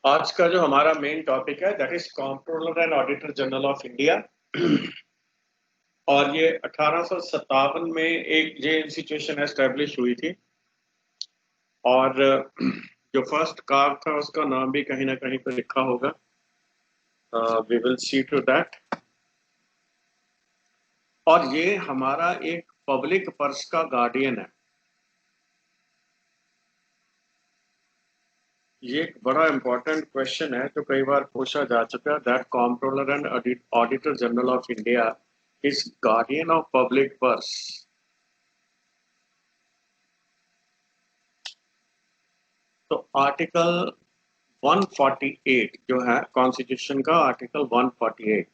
आज का जो हमारा मेन टॉपिक है that is comptroller and auditor general of India. और ये 1857 में एक ये इंस्टीट्यूशन एस्टेब्लिश हुई थी। और जो फर्स्ट कार था उसका नाम भी कहीं ना कहीं पर लिखा होगा। We will see to that. और ये हमारा एक पब्लिक पर्स का गार्डियन है। ये एक बड़ा इंपॉर्टेंट क्वेश्चन है जो कई बार पूछा जा चुका है that comptroller and auditor general of India is guardian of public purse. तो आर्टिकल 148 जो है कॉन्स्टिट्यूशन का आर्टिकल 148।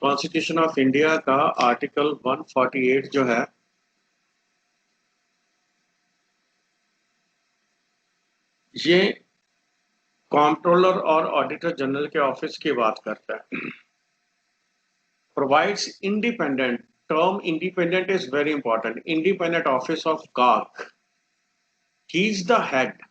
कॉन्स्टिट्यूशन ऑफ इंडिया का आर्टिकल 148 जो है ये कॉम्प्ट्रोलर और ऑडिटर जनरल के ऑफिस की बात करता है। Provides independent, term independent is very important, independent office of CAG. He is the head.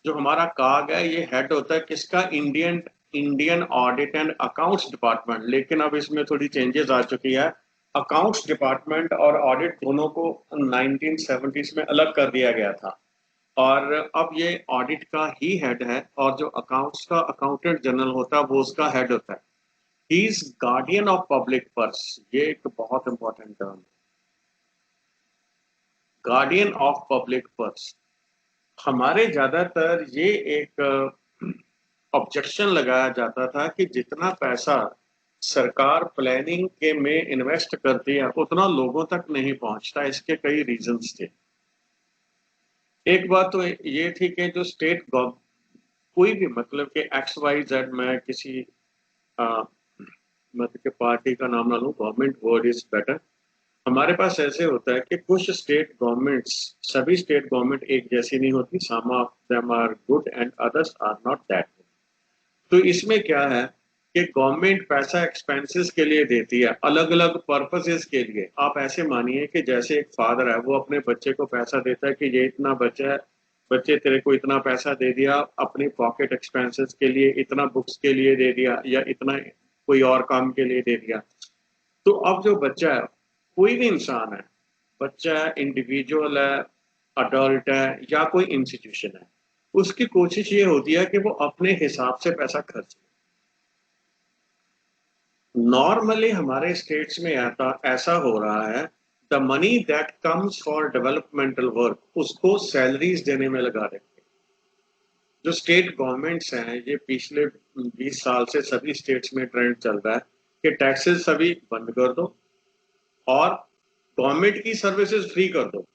जो हमारा काग है ये हेड होता है किसका? Indian Indian audit and accounts department. लेकिन अब इसमें थोड़ी चेंजेस आ चुकी है। अकाउंट्स डिपार्टमेंट और ऑडिट दोनों को 1970s में अलग कर दिया गया था। और अब ये ऑडिट का ही हेड है और जो अकाउंट्स का अकाउंटेंट जनरल होता है वो उसका हेड होता है। He is guardian of public purse. ये एक बहुत इंपॉर्टेंट टर्म है, गार्डियन ऑफ पब्लिक पर्स। हमारे ज्यादातर ये एक ऑब्जेक्शन लगाया जाता था कि जितना पैसा सरकार प्लानिंग के में इन्वेस्ट करती है उतना लोगों तक नहीं पहुंचता। इसके कई रीजंस थे। एक बात तो ये थी कि जो स्टेट कोई भी मतलब कि एक्स वाई जेड, मैं किसी अ, मतलब के पार्टी का नाम ना लूं, गवर्नमेंट वर्ड इज बेटर। हमारे पास ऐसे होता है कि कुछ स्टेट गवर्नमेंट्स, सभी स्टेट गवर्नमेंट एक जैसी नहीं होती। Some of them are good and others are not that. तो इसमें क्या है कि गवर्नमेंट पैसा एक्सपेंसेस के लिए देती है, अलग अलग पर्पसेस के लिए। आप ऐसे मानिए कि जैसे एक फादर है वो अपने बच्चे को पैसा देता है कि ये इतना बच्चा है, बच्चे तेरे को इतना पैसा दे दिया अपनी पॉकेट एक्सपेंसेस के लिए, इतना बुक्स के लिए दे दिया या इतना कोई और काम के लिए दे दिया। तो अब जो बच्चा है, कोई भी इंसान है, बच्चा है, इंडिविजुअल है, अडल्ट है या कोई इंस्टीट्यूशन है, उसकी कोशिश ये होती है कि वो अपने हिसाब से पैसा खर्च। नॉर्मली हमारे स्टेट्स में ऐसा हो रहा है, the money that comes for developmental work उसको सैलरीज देने में लगा रहे हैं। जो स्टेट गवर्नमेंट्स हैं, ये पिछले 20 साल से सभी स्टेट्स में ट्रेंड चल रहा है कि टैक्सेस सभी बंद कर दो और गवर्नमेंट की सर्विसेज फ्री कर दो।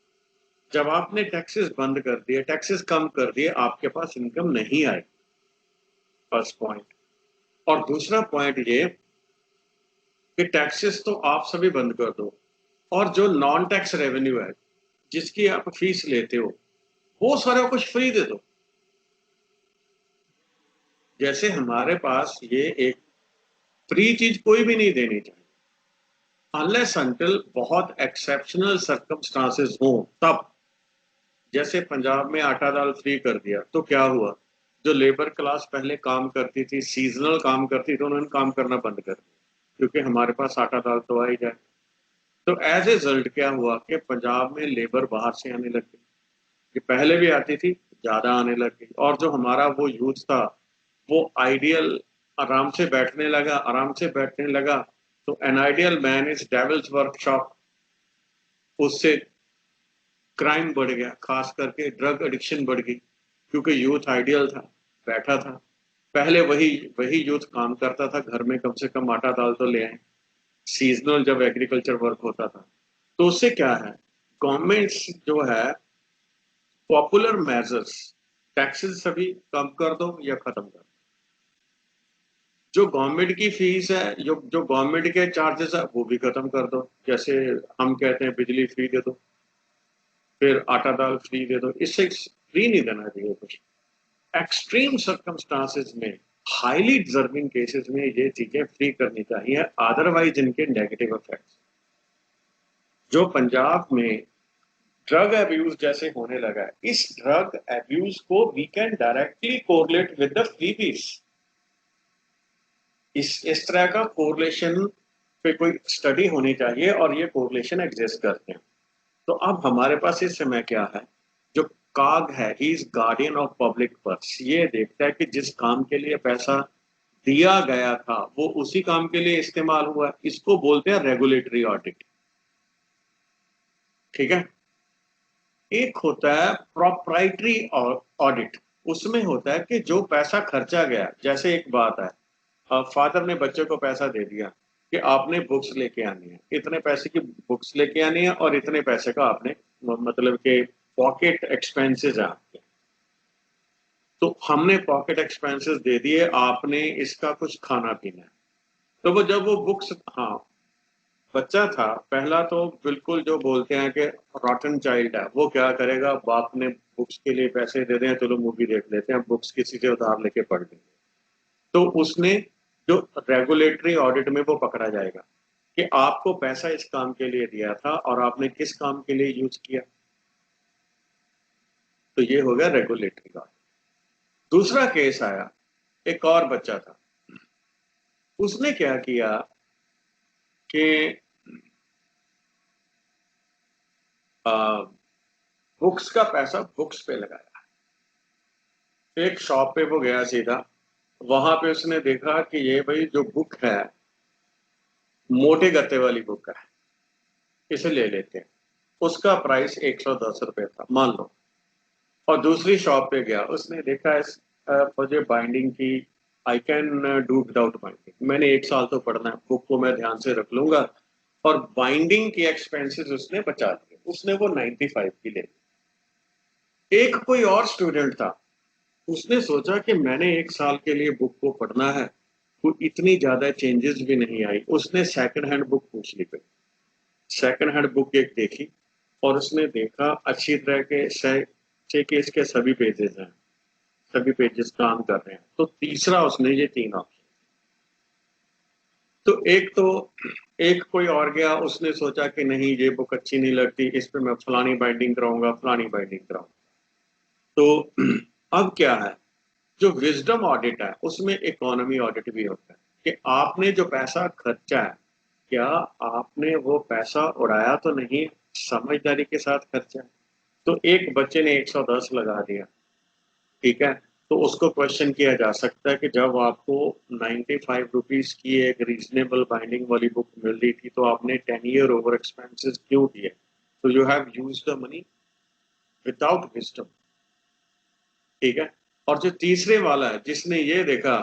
जब आपने टैक्सेस बंद कर दिए, टैक्सेस कम कर दिए, आपके पास इनकम नहीं आए। First point. और दूसरा पॉइंट ये कि टैक्सेस तो आप सभी बंद कर दो और जो नॉन टैक्स रेवेन्यू है जिसकी आप फीस लेते हो वो सारा कुछ फ्री दे दो। जैसे हमारे पास ये एक फ्री चीज कोई भी नहीं देनी चाहिए अनलेस अंटिल बहुत एक्सेप्शनल सर्कमस्टांसेस हो तब। जैसे पंजाब में आटा दाल फ्री कर दिया तो क्या हुआ? जो लेबर क्लास पहले काम करती थी, सीजनल काम करती थी, उन्होंने काम करना बंद कर दिया क्योंकि हमारे पास आटा दाल तो आ ही जाए। तो एज ए रिजल्ट क्या हुआ कि पंजाब में लेबर बाहर से आने लग गई। ये पहले भी आती थी, ज्यादा आने लग गई। और जो हमारा वो यूथ था वो आइडियल आराम से बैठने लगा, आराम से बैठने लगा। तो an ideal man is devils workshop. उससे क्राइम बढ़ गया, खास करके ड्रग एडिक्शन बढ़ गई क्योंकि यूथ आइडियल था, बैठा था। पहले वही वही यूथ काम करता था घर में, कम से कम आटा दाल तो ले आए। सीजनल जब एग्रीकल्चर वर्क होता था तो उससे क्या है, गवर्नमेंट्स जो है पॉपुलर मेजर्स, टैक्सेस सभी कम कर दो या खत्म कर दो। जो गवर्नमेंट की फीस है, जो जो गवर्नमेंट के चार्जेस है वो भी खत्म कर दो। जैसे हम कहते हैं बिजली फ्री दे दो, फिर आटा दाल फ्री दे दो। इससे फ्री नहीं देना चाहिए कुछ। एक्सट्रीम सर्कमस्टांसेस में, हाईली डिजर्विंग केसेस में ये चीजें फ्री करनी चाहिए, अदरवाइज इनके नेगेटिव इफेक्ट्स जो पंजाब में ड्रग अब्यूज जैसे होने लगा है, इस ड्रग अब्यूज को we can directly correlate with the freebies. इस तरह का कोरिलेशन पे कोई स्टडी होनी चाहिए और ये कोरिलेशन एग्जिस्ट करते हैं। तो अब हमारे पास इस समय क्या है, जो काग है, he is guardian of public purse, ये देखता है कि जिस काम के लिए पैसा दिया गया था वो उसी काम के लिए इस्तेमाल हुआ है। इसको बोलते हैं रेगुलेटरी ऑडिट। ठीक है। एक होता है प्रोप्राइटरी ऑडिट, उसमें होता है कि जो पैसा खर्चा गया, जैसे एक बात है, फादर ने बच्चे को पैसा दे दिया कि आपने बुक्स लेके आनी है, इतने पैसे की बुक्स लेके आनी है और इतने पैसे का आपने मतलब कि पॉकेट एक्सपेंसेस है आपके, तो हमने पॉकेट एक्सपेंसेस दे दिए, आपने इसका कुछ खाना पीना है। तो वो जब वो बुक्स, हाँ, बच्चा था पहला तो बिल्कुल जो बोलते हैं कि रॉटन चाइल्ड है, वो क्या करेगा, बाप ने बुक्स के लिए पैसे दे दें, चलो मूवी देख लेते हैं, बुक्स किसी से उधार लेके पढ़ लेंगे। तो उसने जो रेगुलेटरी ऑडिट में वो पकड़ा जाएगा कि आपको पैसा इस काम के लिए दिया था और आपने किस काम के लिए यूज किया। तो ये हो गया रेगुलेटरी ऑडिट। दूसरा केस आया, एक और बच्चा था, उसने क्या किया कि बुक्स का पैसा बुक्स पे लगाया। एक शॉप पे वो गया सीधा, वहां पे उसने देखा कि ये भाई जो बुक है मोटे गत्ते वाली बुक है, इसे ले लेते हैं। उसका प्राइस 110 रुपये था मान लो। और दूसरी शॉप पे गया, उसने देखा इस मुझे बाइंडिंग की, I can do without binding, मैंने एक साल तो पढ़ना है, बुक को मैं ध्यान से रख लूंगा, और बाइंडिंग की एक्सपेंसेस उसने बचा दिए, उसने वो 95 की ले ली। एक कोई और स्टूडेंट था, उसने सोचा कि मैंने एक साल के लिए बुक को पढ़ना है, तो इतनी ज्यादा चेंजेस भी नहीं आई, उसने सेकंड हैंड बुक पूछ ली। सेकंड हैंड बुक एक देखी और उसने देखा अच्छी तरह के से कि इसके सभी पेजेस हैं, सभी पेजेस काम कर रहे हैं। तो तीसरा उसने ये तीन ऑप्शन, तो एक कोई और गया, उसने सोचा कि नहीं ये बुक अच्छी नहीं लगती, इस पे मैं फलानी बाइंडिंग कराऊंगा, फलानी बाइंडिंग कराऊंगा। तो अब क्या है, जो विजडम ऑडिट है उसमें इकोनॉमी ऑडिट भी होता है कि आपने जो पैसा खर्चा है, क्या आपने वो पैसा उड़ाया तो नहीं, समझदारी के साथ खर्चा है। तो एक बच्चे ने 110 लगा दिया, ठीक है, तो उसको क्वेश्चन किया जा सकता है कि जब आपको 95 रुपीज की एक रीजनेबल बाइंडिंग वाली बुक मिल रही थी तो आपने 10 ईयर ओवर एक्सपेंसेस क्यों किए। तो you have use the money without wisdom. ठीक है। और जो तीसरे वाला है, जिसने ये देखा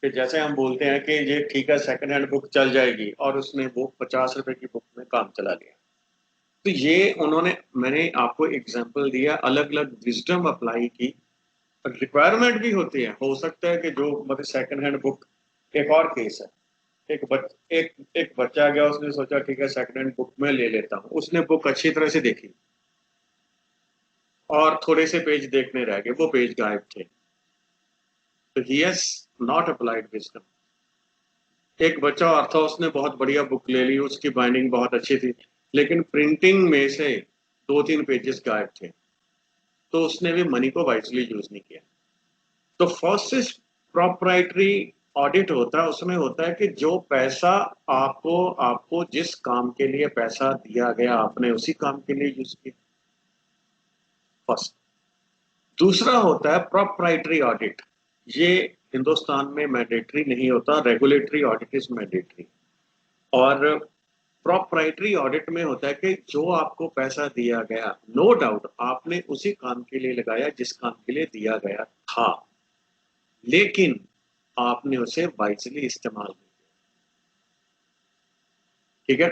कि जैसे हम बोलते हैं कि ये ठीक है सेकंड हैंड बुक चल जाएगी, और उसने वो 50 रुपए की बुक में काम चला लिया। तो ये उन्होंने, मैंने आपको एग्जांपल दिया, अलग अलग विजडम अप्लाई की। रिक्वायरमेंट भी होती है, हो सकता है कि जो मतलब सेकंड हैंड बुक, एक और केस है, एक बच्चा गया, उसने सोचा ठीक है सेकंड हैंड बुक में ले लेता हूँ, उसने बुक अच्छी तरह से देखी और थोड़े से पेज देखने रह गए, वो पेज गायब थे। तो he has not applied wisdom. एक बच्चा और था, उसने बहुत बढ़िया बुक ले ली, उसकी बाइंडिंग बहुत अच्छी थी, लेकिन प्रिंटिंग में से 2-3 पेजेस गायब थे, तो उसने भी मनी को वाइजली यूज नहीं किया। तो फर्स्ट इज प्रोप्राइटरी ऑडिट होता है, उसमें होता है कि जो पैसा आपको आपको जिस काम के लिए पैसा दिया गया, आपने उसी काम के लिए यूज किया, फर्स्ट। दूसरा होता है प्रोप्राइटरी ऑडिट, ये हिंदुस्तान में मैंडेटरी नहीं होता, रेगुलेटरी ऑडिट इज मैंडेटरी। और प्रोप्राइटरी ऑडिट में होता है कि जो आपको पैसा दिया गया, नो डाउट आपने उसी काम के लिए लगाया जिस काम के लिए दिया गया था, लेकिन आपने उसे वाइजली इस्तेमाल किया। ठीक है।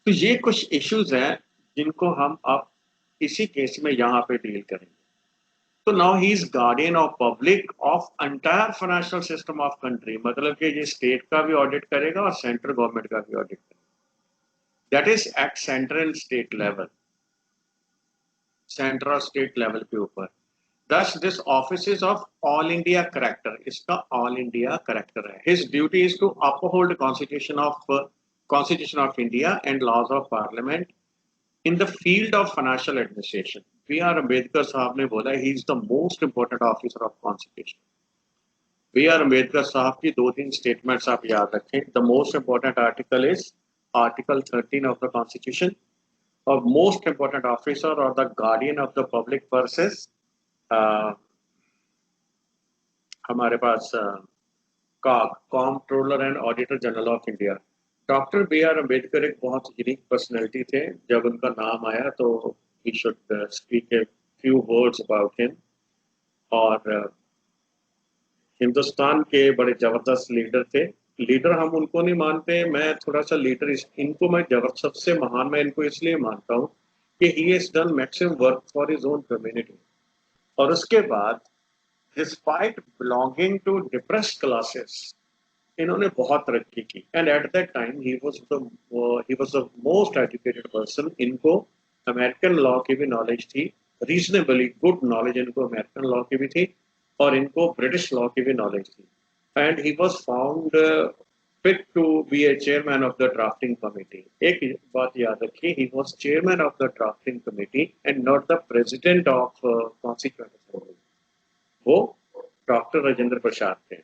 तो ये कुछ इश्यूज हैं जिनको हम अब इसी केस में यहाँ पे डील करेंगे। तो now he is guardian of public of entire financial system of country, मतलब कि ये स्टेट का भी ऑडिट करेगा और सेंट्रल गवर्नमेंट का भी ऑडिट करेगा, that is at central and state level, central और स्टेट लेवल के ऊपर। Thus, this office is of all India character. इसका all India character है. His duty is to uphold Constitution of India and laws of Parliament in the field of financial administration. B.R. Ambedkar साहब ने बोला he is the most important officer of Constitution. B.R. Ambedkar साहब की 2-3 statements आप याद रखें. The most important article is Article 13 of the Constitution. Of most important officer or the guardian of the public purse is हमारे पास CAG comptroller and auditor general of India. Doctor B R Ambedkar एक बहुत unique personality थे. जब उनका नाम आया तो we should speak a few words about him. और हिंदुस्तान के बड़े जबरदस्त लीडर थे. लीडर हम उनको नहीं मानते. मैं थोड़ा सा लीडर इनको मैं सबसे महान मैं इनको इसलिए मानता हूँ कि he has done maximum work for his own community. और उसके बाद despite belonging to depressed classes इन्होंने बहुत तरक्की की. And at that time he was the most educated person. इनको अमेरिकन लॉ की भी नॉलेज थी, रीजनेबली गुड नॉलेज इनको अमेरिकन लॉ की भी थी और इनको ब्रिटिश लॉ की भी नॉलेज थी. And he was found fit to be a chairman of the drafting committee. एक बात याद रखिए, he was chairman of the drafting committee and not the president of constituent assembly. वो डॉक्टर राजेंद्र प्रसाद थे.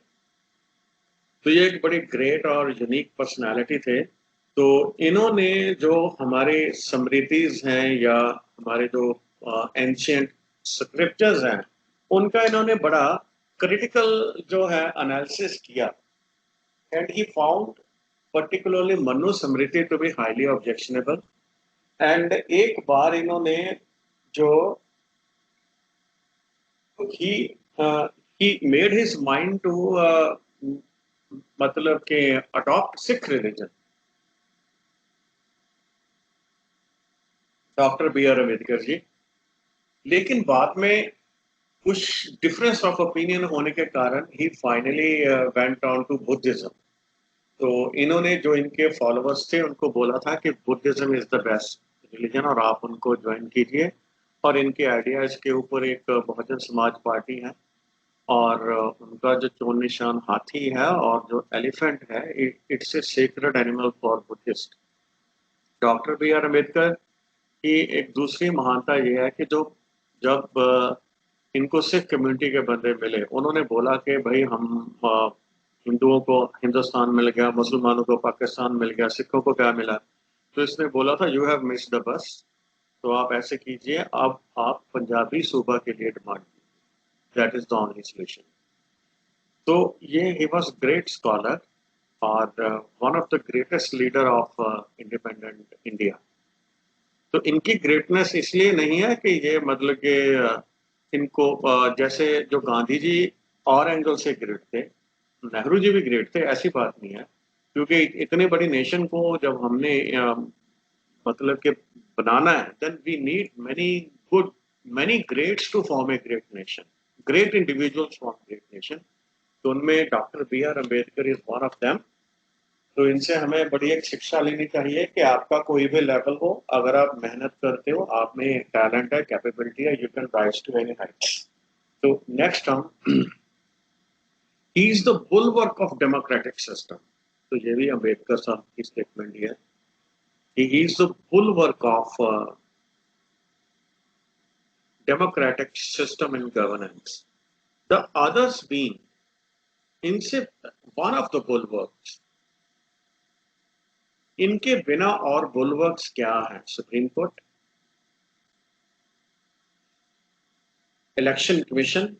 तो ये एक बड़ी ग्रेट और यूनिक पर्सनालिटी थे. तो इन्होंने जो हमारे स्मृतिज हैं या हमारे जो एंशियंट स्क्रिप्चर्स हैं उनका इन्होंने बड़ा क्रिटिकल जो है एनालिसिस किया. And he found particularly Manu Smriti to be highly objectionable. And एक बार इन्होंने जो he made his mind to मतलब के adopt Sikh religion. Doctor B R Ambedkar ji. लेकिन बाद में कुछ डिफरेंस ऑफ ओपिनियन होने के कारण ही finally went on to Buddhism. तो इन्होंने जो इनके फॉलोअर्स थे उनको बोला था कि Buddhism is the best religion और आप उनको ज्वाइन कीजिए. और इनके आइडियाज के ऊपर एक बहुजन समाज पार्टी है और उनका जो चोन निशान हाथी है और जो एलिफेंट है it's a sacred animal for Buddhist. Doctor B R Ambedkar की एक दूसरी महानता ये है कि जो जब इनको सिख कम्युनिटी के बंदे मिले उन्होंने बोला कि भाई हम हिंदुओं को हिंदुस्तान मिल गया, मुसलमानों को पाकिस्तान मिल गया, सिखों को क्या मिला. तो इसने बोला था you have missed the bus. तो आप ऐसे कीजिए, अब आप पंजाबी सूबा के लिए डिमांड कीजिए. That is the only solution. तो ये ही वाज ग्रेट स्कॉलर और one of the greatest leader of independent India. तो इनकी ग्रेटनेस इसलिए नहीं है कि ये मतलब कि इनको जैसे जो गांधी जी और एंगल से ग्रेट थे, नेहरू जी भी ग्रेट थे, ऐसी बात नहीं है. क्योंकि इतने बड़ी नेशन को जब हमने मतलब कि बनाना है then we need many greats to form a great nation, great individuals form great nation. तो उनमें doctor B R Ambedkar is one of them. तो इनसे हमें बड़ी एक शिक्षा लेनी चाहिए कि आपका कोई भी लेवल हो, अगर आप मेहनत करते हो, आप में टैलेंट है, कैपेबिलिटी है, you can rise to any height. तो नेक्स्ट हम he is the bulwark of democratic system. तो ये भी अम्बेडकर साहब की स्टेटमेंट है. He is the bulwark of democratic system and governance. The others being इनसे one of the bulwarks. इनके बिना और बुलवर्क्स क्या है? Supreme court, election commission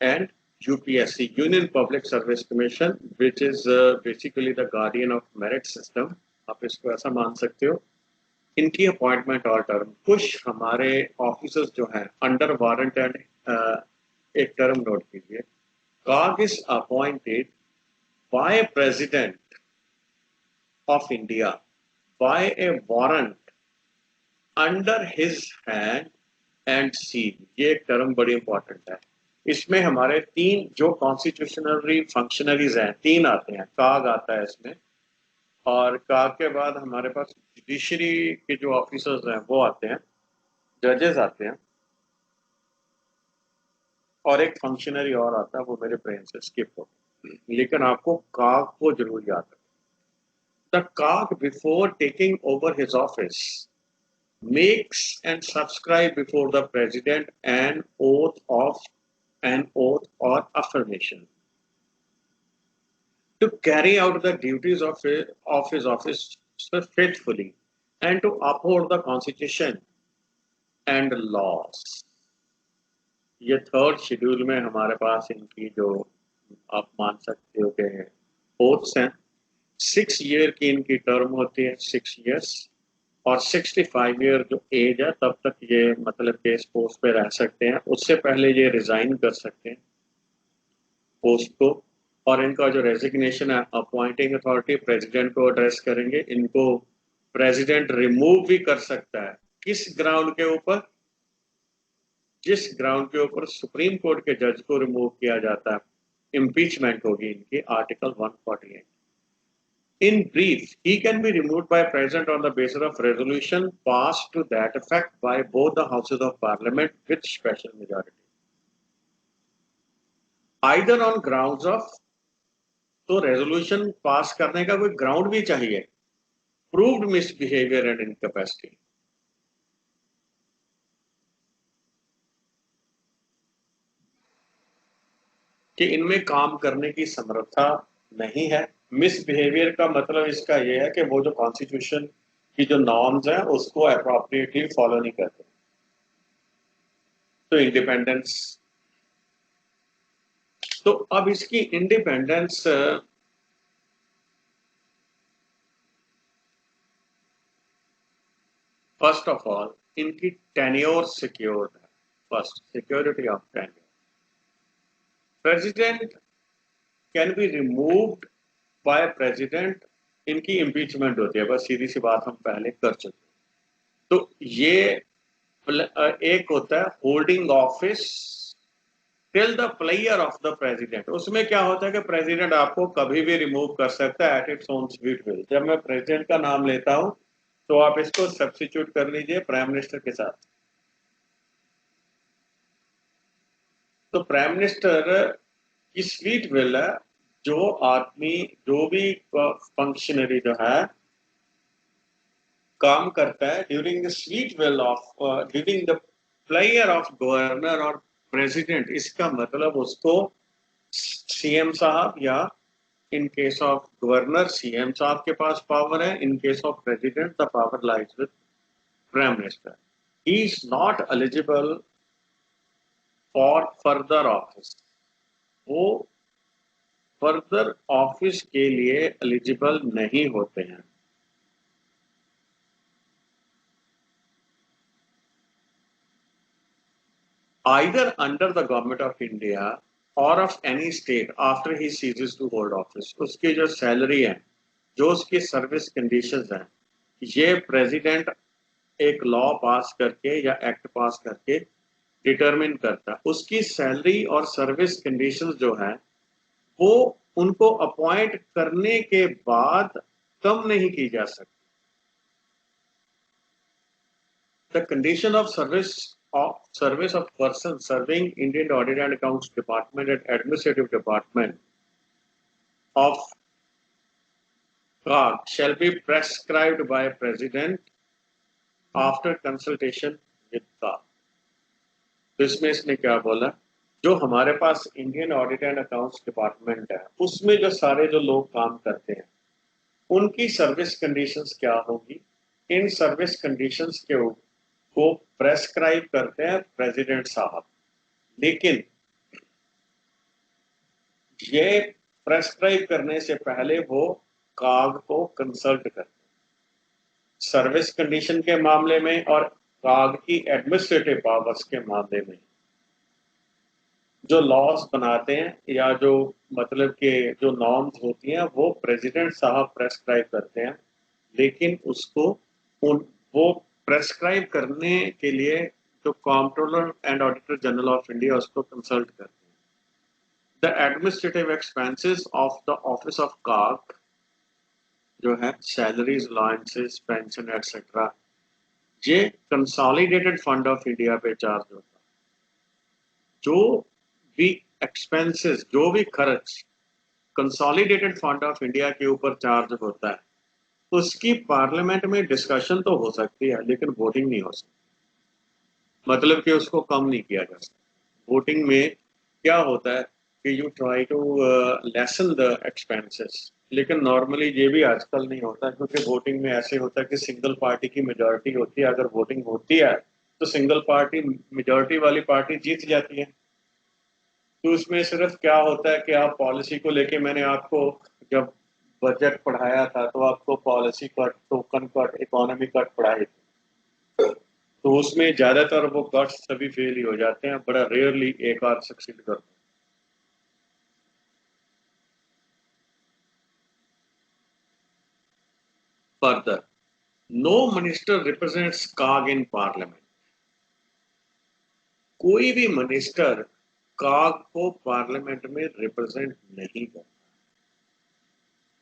and UPSC, union public service commission, which is basically the guardian of merit system. आप इसको ऐसा मान सकते हो. इनकी अपॉइंटमेंट और टर्म, कुछ हमारे ऑफिसर्स जो हैं अंडर वारंट एंड एक टर्म नोट कीजिए. काग is appointed by president of India by a warrant under his hand and seal. ये एक टर्म बड़ी इंपॉर्टेंट है. इसमें हमारे 3 जो कॉन्स्टिट्यूशनरी फंक्शनरीज हैं 3 आते हैं. काग आता है इसमें और काग के बाद हमारे पास जुडिशरी के जो ऑफिसर्स हैं वो आते हैं, जजेस आते हैं और एक फंक्शनरी और आता है, वो मेरे ब्रेन से स्किप हो, लेकिन आपको काग को जरूर याद रखना। द काग before taking over his office makes and subscribe before the president an oath or affirmation to carry out the duties of his office faithfully and to uphold the constitution and laws। ये third schedule में हमारे पास इनकी जो आप मान सकते हो कि ओथ्स हैं। 6 ईयर की इनकी टर्म होती है, 6 ईयर्स, और 65 ईयर जो एज है तब तक ये मतलब के इस पोस्ट पे रह सकते हैं। उससे पहले ये रिजाइन कर सकते हैं पोस्ट को। और इनका जो रेजिग्नेशन है, अपॉइंटिंग अथॉरिटी प्रेसिडेंट को एड्रेस करेंगे। इनको प्रेसिडेंट रिमूव भी कर सकता है। किस ग्राउंड के ऊपर? जिस ग्राउंड के ऊपर सुप्रीम कोर्ट के जज को रिमूव किया जाता है, इम्पीचमेंट होगी इनकी, article 148। In brief, he can be removed by President on the basis of resolution passed to that effect by both the houses of Parliament with special majority, either on grounds of, तो resolution pass करने का कोई ground भी चाहिए, proved misbehaviour and incapacity. कि इनमें काम करने की समर्था नहीं है। मिसबिहेवियर का मतलब इसका यह है कि वो जो कॉन्स्टिट्यूशन की जो नॉर्म्स हैं उसको अप्रोप्रिएटली फॉलो नहीं करते। तो इंडिपेंडेंस, तो अब इसकी इंडिपेंडेंस फर्स्ट ऑफ ऑल इनकी टेन्योर सिक्योर्ड है। First, security of tenure. President can be removed by president, इनकी इम्पीचमेंट होती है, बस सीधी सी बात हम पहले कर चुके। तो ये एक होता है holding office till the player of the president. उसमें क्या होता है कि प्रेसिडेंट आपको कभी भी रिमूव कर सकता है at its own sweet will. जब मैं प्रेसिडेंट का नाम लेता हूं तो आप इसको सब्स्टिट्यूट कर लीजिए प्राइम मिनिस्टर के साथ। तो प्राइम मिनिस्टर की स्वीट विल है, जो आदमी, जो भी फंक्शनरी जो है काम करता है during the sweet will of, during the player of governor और प्रेसिडेंट, इसका मतलब उसको सीएम साहब, या in case of governor CM साहब के पास पावर है, in case of president the power lies with prime minister. He is not eligible for further office, वो फर्दर ऑफिस के लिए एलिजिबल नहीं होते हैं। either under the government of India or of any state after he ceases to hold office। उसकी जो salary है, जो उसकी सर्विस कंडीशंस हैं, ये प्रेसिडेंट एक लॉ पास करके या एक्ट पास करके डिटरमिन करता है। उसकी सैलरी और सर्विस कंडीशंस जो है वो उनको अपॉइंट करने के बाद कम नहीं की जा सकती। The condition of service of person serving Indian Audit and Accounts Department and Administrative Department of CAG shall be prescribed by President after consultation with CAG। तो इसमें इसने क्या बोला, जो हमारे पास Indian audit and accounts department है उसमें जो सारे जो लोग काम करते हैं उनकी सर्विस कंडीशंस क्या होगी, इन सर्विस कंडीशंस के को प्रेस्क्राइब करते हैं प्रेसिडेंट साहब। लेकिन ये प्रेस्क्राइब करने से पहले वो काग को कंसल्ट करते हैं सर्विस कंडीशन के मामले में और काग की एडमिनिस्ट्रेटिव पावर्स के मामले में। जो लॉस बनाते हैं या जो मतलब के जो नॉर्म्स होती हैं वो प्रेसिडेंट साहब प्रेस्क्राइब करते हैं, लेकिन उसको वो प्रेस्क्राइब करने के लिए जो controller and auditor general of India उसको कंसल्ट करते हैं। The administrative expenses of the office of काग जो है, सैलरीज, अलाउंसेस, पेंशन एटसेट्रा, ये कंसोलिडेटेड फंड ऑफ इंडिया पे चार्ज होता है। जो भी एक्सपेंसेस, जो भी खर्च कंसोलिडेटेड फंड ऑफ इंडिया के ऊपर चार्ज होता है, उसकी पार्लियामेंट में डिस्कशन तो हो सकती है लेकिन वोटिंग नहीं हो सकती, मतलब कि उसको कम नहीं किया जा सकता। वोटिंग में क्या होता है कि you try to lessen the expenses, लेकिन नॉर्मली ये भी आजकल नहीं होता, क्योंकि वोटिंग में ऐसे होता है कि सिंगल पार्टी की मेजोरिटी होती है। अगर वोटिंग होती है तो सिंगल पार्टी, मेजोरिटी वाली पार्टी जीत जाती है। तो उसमें सिर्फ क्या होता है कि आप पॉलिसी को लेके, मैंने आपको जब बजट पढ़ाया था तो आपको policy cut, token cut, economy cut पढ़ाए थे। तो उसमें ज्यादातर वो कट्स सभी फेल ही हो जाते हैं, बड़ा रेयरली एक आध सक्सीड करते हैं। फर्दर, नो मिनिस्टर रिप्रेजेंट्स काग इन पार्लियामेंट। कोई भी मिनिस्टर काग को पार्लियामेंट में रिप्रेजेंट नहीं करता।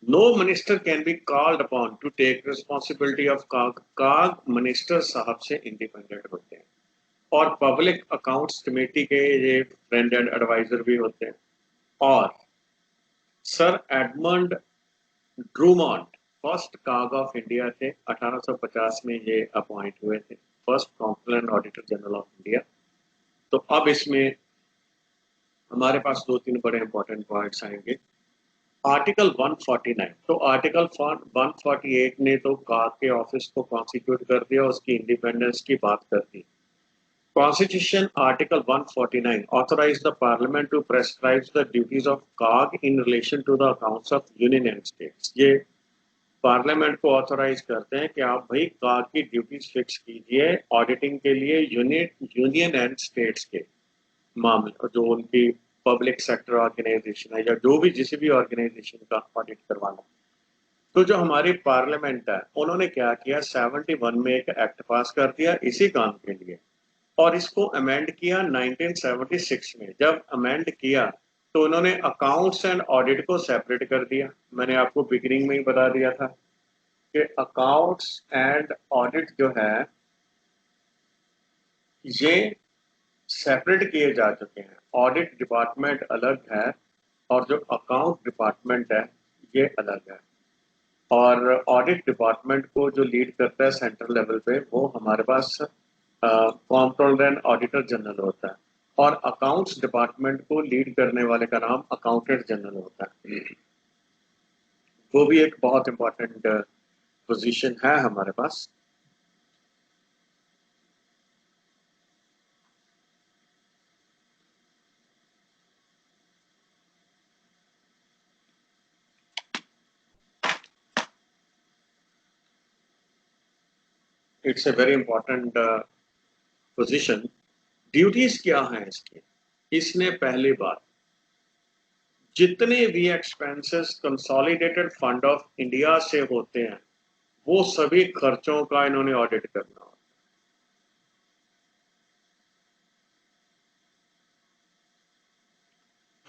No minister can be called upon to take responsibility of CAG. CAG minister साहब से इंडिपेंडेंट होते हैं और पब्लिक अकाउंट्स कमेटी के ये फ्रेंड एंड एडवाइजर भी होते हैं। और सर एडमंड ड्रूमॉन्ट फर्स्ट काग ऑफ इंडिया थे, 1850 में ये अपॉइंट हुए थे, first council and auditor general of India. तो अब इसमें हमारे पास दो तीन बड़े इंपॉर्टेंट पॉइंट्स आएंगे। आर्टिकल 149, तो आर्टिकल 148 ने तो काग के ऑफिस को कॉन्स्टिट्यूट कर दिया, उसकी इंडिपेंडेंस की बात कर दी। Constitution article 149 authorise the parliament to prescribe the duties of CAG in relation to the accounts of union and states. ये पार्लियामेंट को ऑथराइज करते हैं कि आप भाई काग की ड्यूटीज फिक्स कीजिए ऑडिटिंग के लिए यूनियन एंड स्टेट्स के मामले, जो उनकी पब्लिक सेक्टर ऑर्गेनाइजेशन है या जो भी जिस भी ऑर्गेनाइजेशन का ऑडिट करवाना। तो जो हमारी पार्लियामेंट है उन्होंने क्या किया, 71 में एक एक्ट पास कर दिया इसी काम के लिए, और इसको अमेंड किया 1976 में। जब अमेंड किया तो उन्होंने अकाउंट्स एंड ऑडिट को सेपरेट कर दिया। मैंने आपको बिगिनिंग में ही बता दिया था कि अकाउंट्स एंड ऑडिट जो है ये सेपरेट किए जा चुके हैं। ऑडिट डिपार्टमेंट अलग है और जो अकाउंट डिपार्टमेंट है ये अलग है। और ऑडिट डिपार्टमेंट को जो लीड करता है सेंट्रल लेवल पे, वो हमारे पास कंट्रोलर एंड ऑडिटर जनरल होता है, और अकाउंट्स डिपार्टमेंट को लीड करने वाले का नाम अकाउंटेंट जनरल होता है। वो भी एक बहुत इंपॉर्टेंट पोजीशन है हमारे पास। It's a very important position. Duties क्या है इसकी? इसने पहली बात, जितने भी expenses consolidated fund of India से होते हैं वो सभी खर्चों का इन्होंने ऑडिट करना होता है।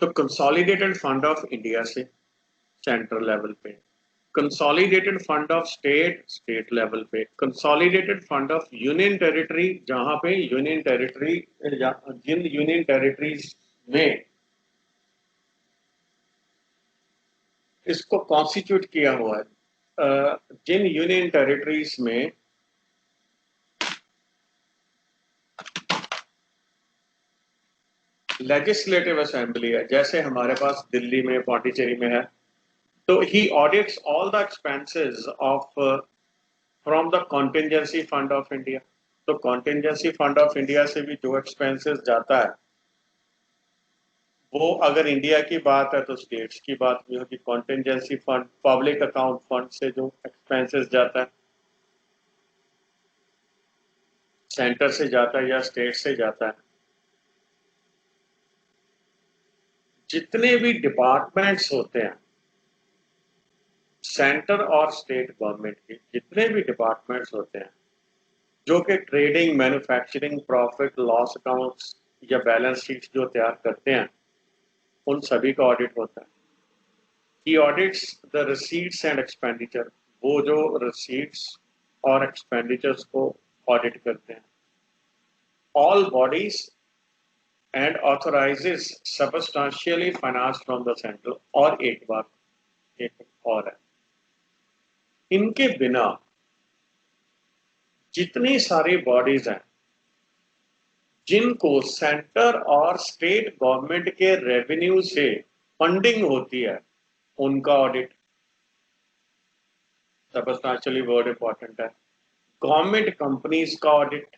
तो कंसोलिडेटेड फंड ऑफ इंडिया से सेंट्रल लेवल पे, consolidated fund of state state level पे, consolidated fund of union territory, जहां पे यूनियन टेरिटरी, जिन यूनियन टेरिटरीज में इसको कॉन्स्टिट्यूट किया हुआ है, जिन यूनियन टेरिटरीज में लेजिस्लेटिव असेंबली है, जैसे हमारे पास दिल्ली में, पौंडीचेरी में है, तो he audits all the expenses of from the contingency fund of India. तो कॉन्टिजेंसी फंड ऑफ इंडिया से भी जो एक्सपेंसेस जाता है, वो अगर इंडिया की बात है तो स्टेट्स की बात भी होगी। Contingency fund public account fund से जो एक्सपेंसेस जाता है, सेंटर से जाता है या स्टेट से जाता है, जितने भी डिपार्टमेंट्स होते हैं सेंटर और स्टेट गवर्नमेंट के, जितने भी डिपार्टमेंट्स होते हैं जो कि trading, manufacturing, profit loss accounts या बैलेंस शीट जो तैयार करते हैं, उन सभी का ऑडिट होता है। He audits the receipts and expenditure, वो जो रिसीट्स और एक्सपेंडिचर्स को ऑडिट करते हैं। All bodies and authorises substantially finance from the central. और एक बात एक और है, इनके बिना जितनी सारी बॉडीज हैं जिनको सेंटर और स्टेट गवर्नमेंट के रेवेन्यू से फंडिंग होती है, उनका ऑडिट सबस्टांशियली वर्ड इंपॉर्टेंट है। गवर्नमेंट कंपनीज का ऑडिट,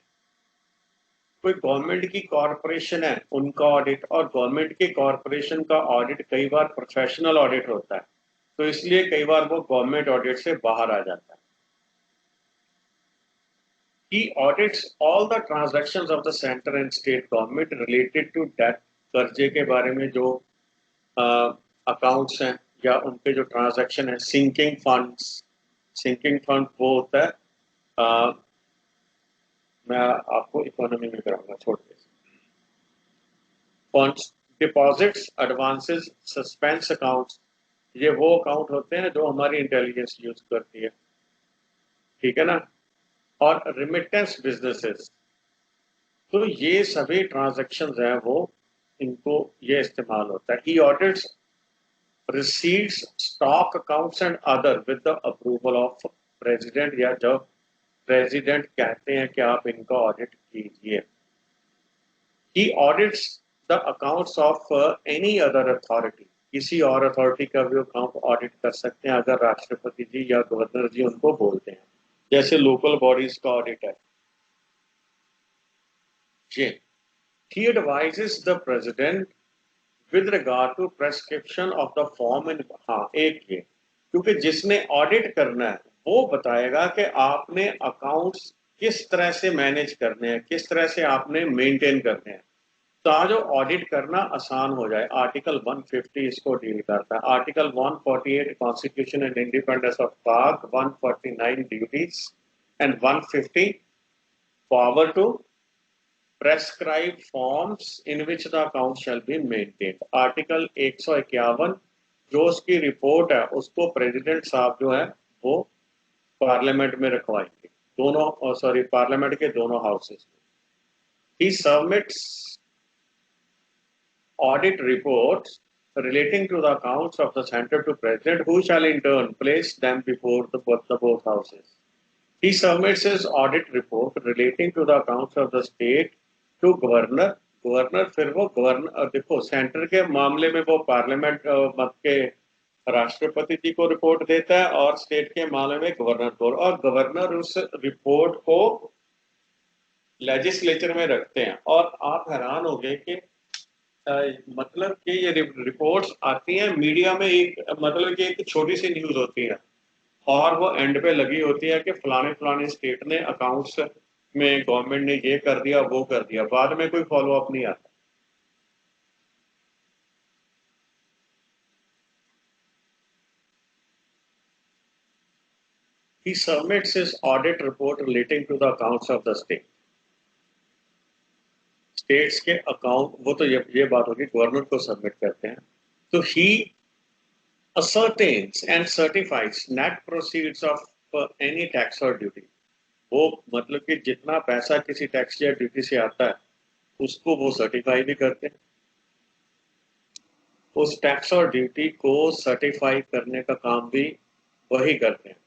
कोई गवर्नमेंट की कॉरपोरेशन है उनका ऑडिट, और गवर्नमेंट के कॉरपोरेशन का ऑडिट कई बार प्रोफेशनल ऑडिट होता है, तो इसलिए कई बार वो गवर्नमेंट ऑडिट से बाहर आ जाता है। He audits all the transactions of the center and state government related to debt, कर्जे के बारे में जो अकाउंट्स हैं या उनके जो ट्रांजैक्शन है। सिंकिंग फंड्स, सिंकिंग फंड वो होता है मैं आपको इकोनॉमी में कराऊंगा छोड़ के। Funds, deposits, advances, suspense accounts, ये वो अकाउंट होते हैं जो हमारी इंटेलिजेंस यूज करती है, ठीक है ना। और रिमिटेंस बिजनेसेस, तो ये सभी ट्रांजैक्शंस हैं वो इनको ये इस्तेमाल होता है। He audits receipts, stock accounts and other with the approval of president, या जब प्रेसिडेंट कहते हैं कि आप इनका ऑडिट कीजिए। He audits the accounts of any other authority, किसी और अथॉरिटी का भी अकाउंट ऑडिट कर सकते हैं अगर राष्ट्रपति जी या गवर्नर जी उनको बोलते हैं, जैसे लोकल बॉडीज का ऑडिट है ये। He advises the president with regard to prescription of the form in, हाँ एक ये, क्योंकि जिसने ऑडिट करना है वो बताएगा कि आपने अकाउंट्स किस तरह से मैनेज करने हैं, किस तरह से आपने मेंटेन करने हैं, ताकि ऑडिट करना आसान हो जाए। आर्टिकल 150 इसको डील करता है। Article 148 constitution and independence of पाक, 149 duties and 150 power to prescribe forms in which the account shall be maintained। Article 151 जो उसकी रिपोर्ट है उसको प्रेसिडेंट साहब जो है वो पार्लियामेंट में रखवाएंगे, दोनों सॉरी पार्लियामेंट के दोनों हाउसेस में। He submits audit reports relating to the accounts of the center to president, who shall in turn place them before the both houses। He submits his audit report relating to the accounts of the state to governor. Governor फिर वो governor, देखो centre के मामले में वो parliament मत के राष्ट्रपति जी को रिपोर्ट देता है, और स्टेट के मामले में गवर्नर को, और गवर्नर उस रिपोर्ट को लेजिस्लेचर में रखते हैं। और आप हैरान हो गए कि मतलब कि ये रिपोर्ट्स आती हैं मीडिया में, एक मतलब कि एक छोटी सी न्यूज होती है और वो एंड पे लगी होती है कि फलाने फलाने स्टेट ने अकाउंट्स में गवर्नमेंट ने ये कर दिया वो कर दिया, बाद में कोई फॉलो अप नहीं आता। He submits his audit report relating to the accounts of the state। States के अकाउंट, वो तो ये बात होगी गवर्नर को सबमिट करते हैं। तो he ascertains and certifies net proceeds of any tax or duty। वो मतलब कि जितना पैसा किसी टैक्स या ड्यूटी से आता है उसको वो सर्टिफाई भी करते हैं। उस टैक्स और ड्यूटी को सर्टिफाई करने का काम भी वही करते हैं।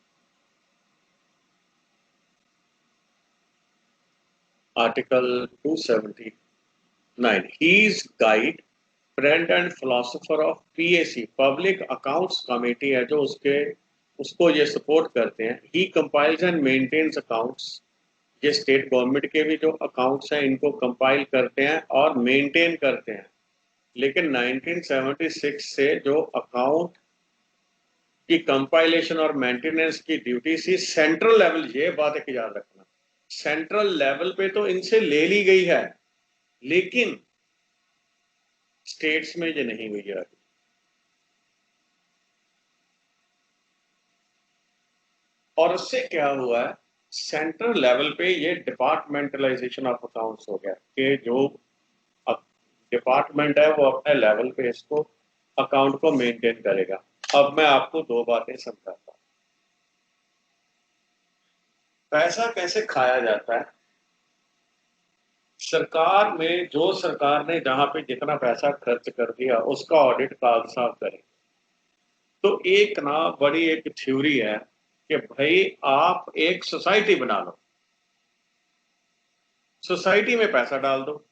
Article 279, he is guide, friend and philosopher of PAC, public accounts committee है जो उसको ये सपोर्ट करते हैं। ही कंपाइल्स एंड मेंटेन्स अकाउंट्स, ये स्टेट गवर्नमेंट के भी जो अकाउंट्स हैं इनको कंपाइल करते हैं और मेंटेन करते हैं। लेकिन 1976 से जो अकाउंट की कंपाइलेशन और मेंटेनेंस की ड्यूटी सी सेंट्रल लेवल, ये बात एक याद रखना, सेंट्रल लेवल पे तो इनसे ले ली गई है लेकिन स्टेट्स में ये नहीं हुई है। और उससे क्या हुआ है, सेंट्रल लेवल पे ये डिपार्टमेंटलाइजेशन ऑफ अकाउंट्स हो गया कि जो डिपार्टमेंट है वो अपने लेवल पे इसको अकाउंट को मेंटेन करेगा। अब मैं आपको दो बातें समझाता हूं। पैसा कैसे खाया जाता है, सरकार में जो सरकार ने जहां पे जितना पैसा खर्च कर दिया उसका ऑडिट कागज साफ करे। तो एक ना बड़ी एक थ्योरी है कि भाई आप एक सोसाइटी बना लो, सोसाइटी में पैसा डाल दो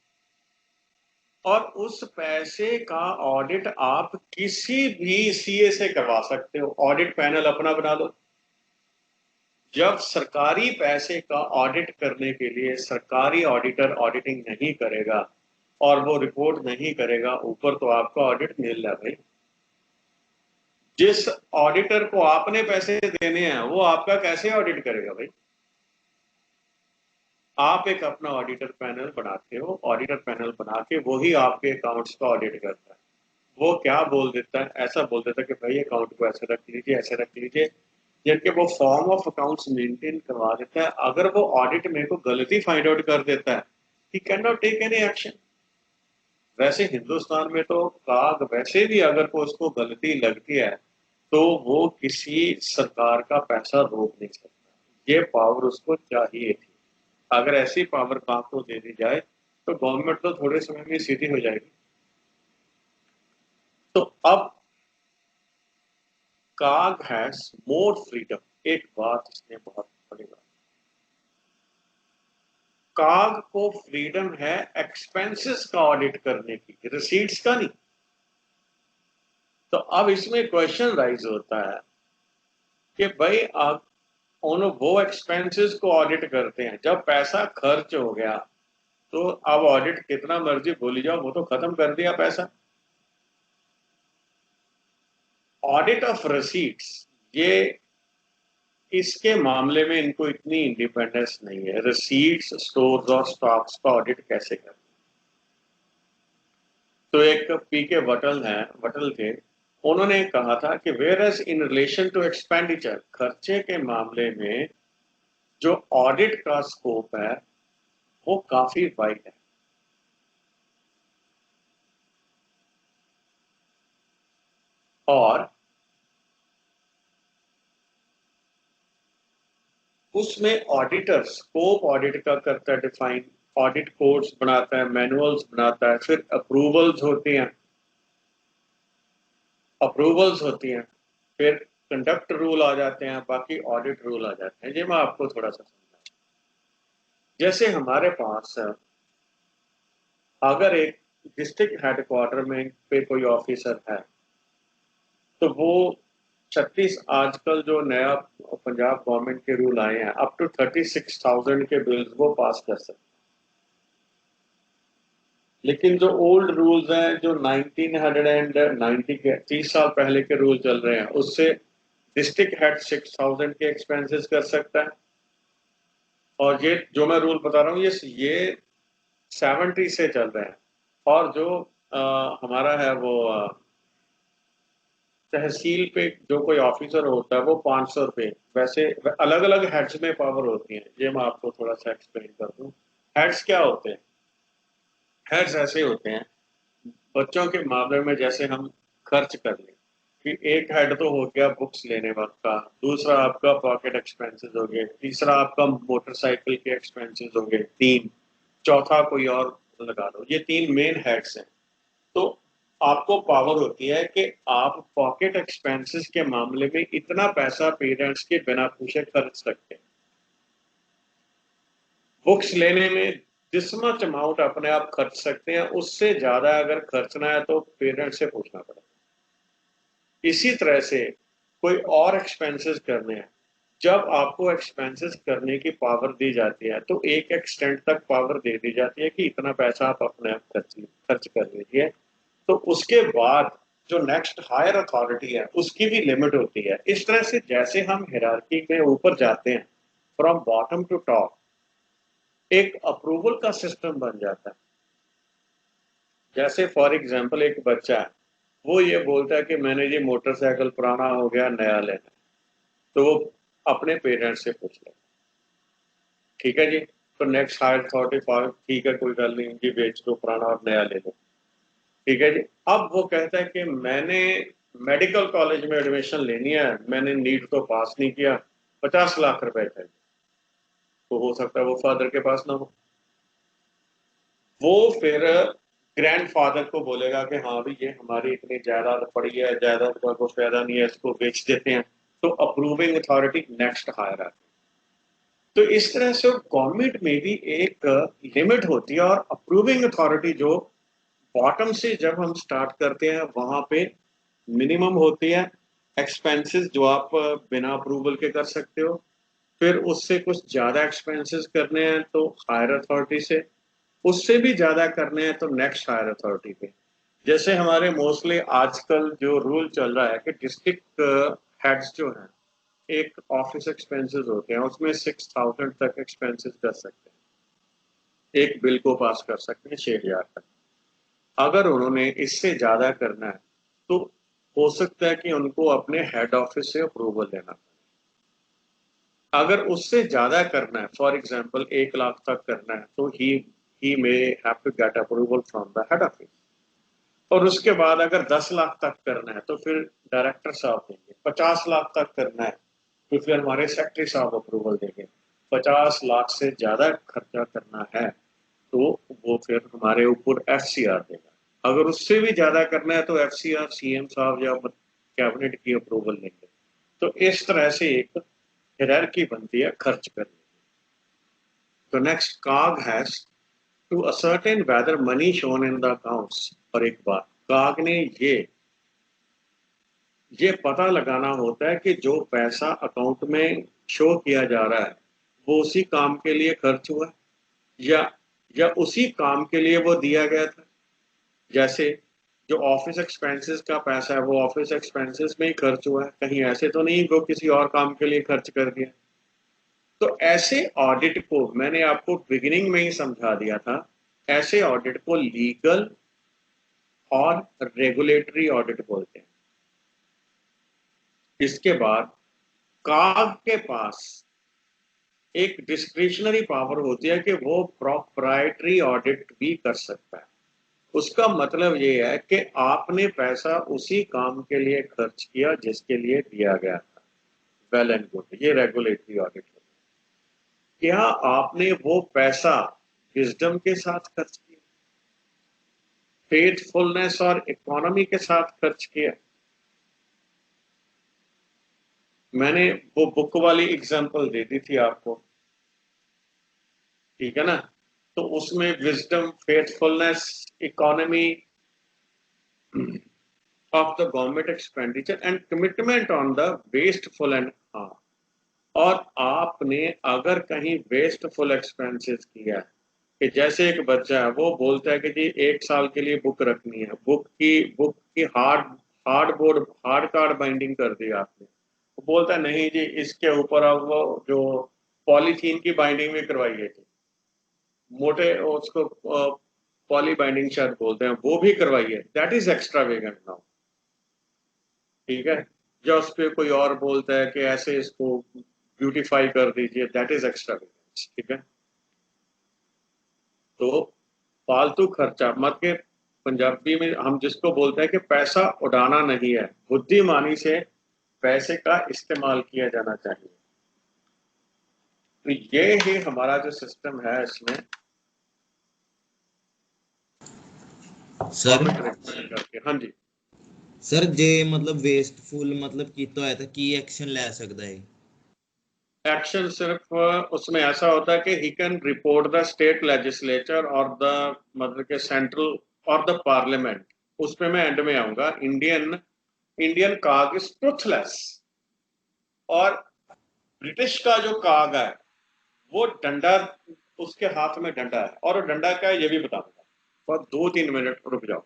और उस पैसे का ऑडिट आप किसी भी सीए से करवा सकते हो। ऑडिट पैनल अपना बना लो। जब सरकारी पैसे का ऑडिट करने के लिए सरकारी ऑडिटर ऑडिटिंग नहीं करेगा और वो रिपोर्ट नहीं करेगा ऊपर, तो आपका ऑडिट नील है भाई। जिस ऑडिटर को आपने पैसे देने हैं वो आपका कैसे ऑडिट करेगा भाई? आप एक अपना ऑडिटर पैनल बनाते हो, ऑडिटर पैनल बना के वही आपके अकाउंट्स का ऑडिट करता है। वो क्या बोल देता है, ऐसा बोल देता है कि भाई अकाउंट को ऐसे रख लीजिए, ऐसे रख लीजिए, जबकि वो फॉर्म ऑफ अकाउंट्स मेंटेन करवा देता है। अगर वो ऑडिट में को गलती फाइंड आउट कर देता है, he can not take any action. वैसे हिंदुस्तान में तो काग वैसे भी अगर को उसको गलती लगती है तो वो किसी सरकार का पैसा रोक नहीं सकता। ये पावर उसको चाहिए थी। अगर ऐसी पावर काग को दे दी जाए तो गवर्नमेंट तो थोड़े समय में सीधी हो जाएगी। तो अब काग हैज मोर फ्रीडम। एक बात इसने बहुत बड़ी बात, काग को फ्रीडम है एक्सपेंसेस का ऑडिट करने की, रिसीट्स का नहीं। तो अब इसमें क्वेश्चन राइज होता है कि भाई आप उन वो एक्सपेंसेस को ऑडिट करते हैं, जब पैसा खर्च हो गया तो अब ऑडिट कितना मर्जी भूल जाओ, वो तो खत्म कर दिया पैसा। ऑडिट ऑफ रिसीट्स, ये इसके मामले में इनको इतनी इंडिपेंडेंस नहीं है। रिसीट्स, स्टोर्स और स्टॉक्स का ऑडिट कैसे करें? तो एक पीके वटल है, वटल थे, उन्होंने कहा था कि whereas in relation to expenditure, खर्चे के मामले में जो ऑडिट का स्कोप है वो काफी वाइड है। और उसमें ऑडिटर स्कोप ऑडिट का करता है डिफाइन, ऑडिट कोड्स बनाता है, मैनुअल्स बनाता है, फिर अप्रूवल्स होती हैं, अप्रूवल्स होती हैं, फिर कंडक्ट रूल आ जाते हैं, बाकी ऑडिट रूल आ जाते हैं। ये मैं आपको थोड़ा सा समझा। जैसे हमारे पास अगर एक डिस्ट्रिक्ट हेडक्वार्टर में पे कोई ऑफिसर है तो वो 36 आजकल जो नया पंजाब गवर्नमेंट के रूल आए हैं, अप टू 36,000 के बिल्स वो पास कर सकते। लेकिन जो ओल्ड रूल्स हैं, जो 1990 के 30 साल पहले के रूल चल रहे हैं, उससे डिस्ट्रिक्ट हेड 6,000 के एक्सपेंसेस कर सकता है। और ये जो मैं रूल बता रहा हूँ ये 70 से चल रहे हैं। और जो हमारा है वो तहसील पे जो कोई ऑफिसर होता है वो 500 रुपये। वैसे अलग अलग हेड्स में पावर होती है, ये मैं आपको थोड़ा सा एक्सप्लेन कर दूं। हेड्स क्या होते हैं? हेड्स ऐसे होते हैं, बच्चों के मामले में जैसे हम खर्च कर लें कि एक हेड तो हो गया बुक्स लेने वक्त का, दूसरा आपका पॉकेट एक्सपेंसेस हो गए, तीसरा आपका मोटरसाइकिल के एक्सपेंसेस हो गए, तीन, चौथा कोई और लगा दो। ये तीन मेन हेड्स हैं। तो आपको पावर होती है कि आप पॉकेट एक्सपेंसेस के मामले में इतना पैसा पेरेंट्स के बिना पूछे खर्च सकते हैं। बुक्स लेने में जिस मच अमाउंट अपने आप खर्च सकते हैं, उससे ज्यादा अगर खर्चना है तो पेरेंट्स से पूछना पड़ेगा। इसी तरह से कोई और एक्सपेंसेस करने हैं, जब आपको एक्सपेंसेस करने की पावर दी जाती है तो एक एक्सटेंट तक पावर दे दी जाती है कि इतना पैसा आप अपने आप खर्च कर लीजिए। तो उसके बाद जो नेक्स्ट हायर अथॉरिटी है उसकी भी लिमिट होती है। इस तरह से जैसे हम हिरार्की में ऊपर जाते हैं, फ्रॉम बॉटम टू टॉप, एक अप्रूवल का सिस्टम बन जाता है। जैसे फॉर एग्जांपल एक बच्चा है, वो ये बोलता है कि मैंने ये मोटरसाइकिल पुराना हो गया, नया लेना है। तो वो अपने पेरेंट्स से पूछ ले, ठीक है जी, तो नेक्स्ट हायर अथॉरिटी फॉर, ठीक है कोई गल नहीं जी, बेच दो पुराना और नया ले लो, ठीक है जी। अब वो कहता है कि मैंने मेडिकल कॉलेज में एडमिशन लेनी है, मैंने नीट तो पास नहीं किया, 50 लाख रुपए चाहिए। तो हो सकता है वो फादर के पास ना हो। वो फिर ग्रैंडफादर को बोलेगा कि हाँ भाई ये हमारी इतनी जायदाद पड़ी है, जायदाद का कोई फायदा नहीं है, इसको बेच देते हैं। तो अप्रूविंग अथॉरिटी नेक्स्ट हायर आती है। तो इस तरह से गवर्नमेंट में भी एक लिमिट होती है, और अप्रूविंग अथॉरिटी जो बॉटम से जब हम स्टार्ट करते हैं वहां पे मिनिमम होती है एक्सपेंसेस जो आप बिना अप्रूवल के कर सकते हो। फिर उससे कुछ ज्यादा एक्सपेंसेस करने हैं तो हायर अथॉरिटी से, उससे भी ज्यादा करने हैं तो नेक्स्ट हायर अथॉरिटी पे। जैसे हमारे मोस्टली आजकल जो रूल चल रहा है कि डिस्ट्रिक्ट हेड्स जो हैं, एक ऑफिस एक्सपेंसेस होते हैं उसमें 6,000 तक एक्सपेंसेस कर सकते हैं, एक बिल को पास कर सकते हैं 6,000 तक। अगर उन्होंने इससे ज्यादा करना है तो हो सकता है कि उनको अपने हेड ऑफिस से अप्रूवल लेना पड़े। अगर उससे ज्यादा करना है, फॉर एग्जांपल 1 लाख तक करना है, तो he may have to get approval from the head office. और उसके बाद अगर 10 लाख तक करना है तो फिर डायरेक्टर साहब देंगे। 50 लाख तक करना है तो फिर हमारे सेक्रेटरी साहब अप्रूवल देंगे। 50 लाख से ज्यादा खर्चा करना है तो वो फिर हमारे ऊपर एफसीआर देगा। अगर उससे भी ज्यादा करना है तो एफसीआर सीएम साहब या कैबिनेट की अप्रूवल लेंगे। तो इस तरह से एक हायरार्की बनती है खर्च करने की। तो next, CAG has to ascertain whether money shown in the accounts. और एक बात, काग ने ये पता लगाना होता है कि जो पैसा अकाउंट में शो किया जा रहा है वो उसी काम के लिए खर्च हुआ है, या उसी काम के लिए वो दिया गया था। जैसे जो ऑफिस एक्सपेंसेस का पैसा है वो ऑफिस एक्सपेंसेस में ही खर्च हुआ है, कहीं ऐसे तो नहीं वो किसी और काम के लिए खर्च कर दिया। तो ऐसे ऑडिट को मैंने आपको बिगिनिंग में ही समझा दिया था, ऐसे ऑडिट को लीगल और रेगुलेटरी ऑडिट बोलते हैं। इसके बाद काग के पास एक डिस्क्रिशनरी पावर होती है कि वो प्रोप्राइटरी ऑडिट भी कर सकता है। उसका मतलब ये है कि आपने पैसा उसी काम के लिए खर्च किया जिसके लिए दिया गया था। वेल एंड गुड, ये रेगुलेटरी ऑडिट है। क्या आपने वो पैसा विजडम के साथ खर्च किया, फेथफुलनेस और इकोनॉमी के साथ खर्च किया? मैंने वो बुक वाली एग्जांपल दे दी थी आपको, ठीक है ना? तो उसमें wisdom, faithfulness, economy of the government expenditure and commitment on the wasteful and harm। और आपने अगर कहीं वेस्टफुल एक्सपेंसेस किया है, कि जैसे एक बच्चा है वो बोलता है कि जी 1 साल के लिए बुक रखनी है, बुक की हार्ड कार्ड बाइंडिंग कर दी आपने, वो बोलता है नहीं जी इसके ऊपर अब वो जो पॉलीथीन की बाइंडिंग भी करवाइए जी, मोटे उसको पॉली बाइंडिंग शायद बोलते हैं, वो भी करवाइए। दैट इज एक्स्ट्रावेगेंट नाउ, ठीक है? या उस पे कोई और बोलता है कि ऐसे इसको ब्यूटीफाई कर दीजिए, दैट इज एक्स्ट्रा, ठीक है? तो फालतू खर्चा मत के, पंजाबी में हम जिसको बोलते हैं कि पैसा उड़ाना नहीं है, बुद्धिमानी से पैसे का इस्तेमाल किया जाना चाहिए। तो ये ही हमारा जो सिस्टम है इसमें सर गवर्नमेंट रेगुलेट करके। हाँ जी। सर जे मतलब वेस्टफुल मतलब कीता होया था की एक्शन ले सकदा है? एक्शन सिर्फ उसमें ऐसा होता है कि he can report the state legislature और द मतलब के सेंट्रल और द पार्लियामेंट। उस पे मैं एंड में आऊंगा। इंडियन इंडियन काग इज ट्रुथलेस, और ब्रिटिश का जो काग है वो डंडा, उसके हाथ में डंडा है, और वो डंडा क्या है ये भी बताऊंगा, और 2-3 मिनट रुक जाओ।